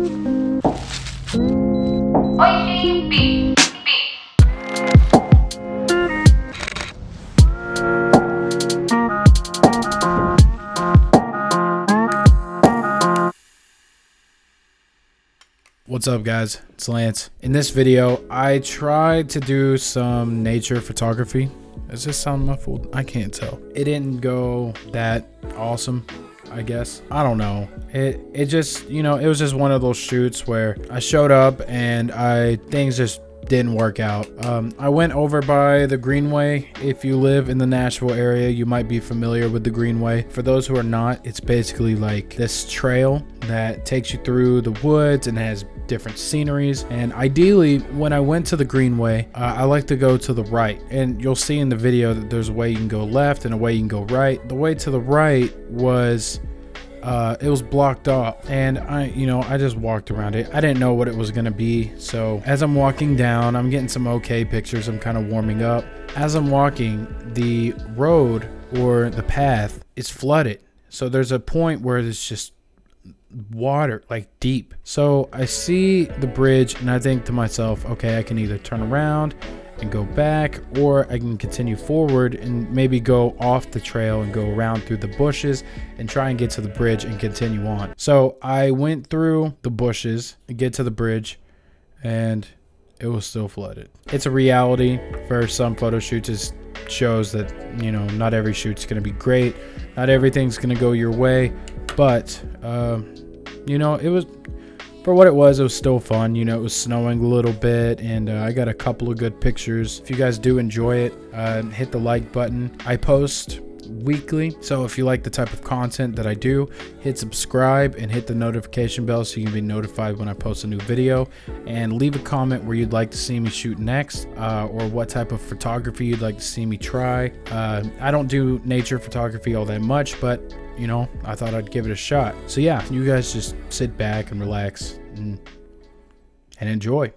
What's up, guys? It's Lance. In this video, I tried to do some nature photography. Does this sound muffled? I can't tell. It didn't go that awesome, I guess. I don't know. It just, you know, it was just one of those shoots where I showed up and things just didn't work out. I went over by the Greenway. If you live in the Nashville area, you might be familiar with the Greenway. For those who are not, it's basically like this trail that takes you through the woods and has different sceneries. And ideally, when I went to the Greenway, I like to go to the right, and you'll see in the video that there's a way you can go left and a way you can go right. The way to the right was it was blocked off, and I just walked around it. I didn't know what it was gonna be, so as I'm walking down, I'm getting some okay pictures. I'm kind of warming up. As I'm walking, the road or the path is flooded, so there's a point where it's just water, like deep. So I see the bridge and I think to myself, okay, I can either turn around and go back, or I can continue forward and maybe go off the trail and go around through the bushes and try and get to the bridge and continue on. So I went through the bushes and get to the bridge, and it was still flooded. It's a reality for some photo shoots. It shows that, you know, not every shoot's gonna be great, not everything's gonna go your way, but you know, it was, for what it was still fun. You know, it was snowing a little bit, and I got a couple of good pictures. If you guys do enjoy it, hit the like button. I post weekly, so if you like the type of content that I do, hit subscribe and hit the notification bell so you can be notified when I post a new video, and leave a comment where you'd like to see me shoot next, or what type of photography you'd like to see me try. I don't do nature photography all that much, but you know, I thought I'd give it a shot. So yeah, you guys just sit back and relax and enjoy.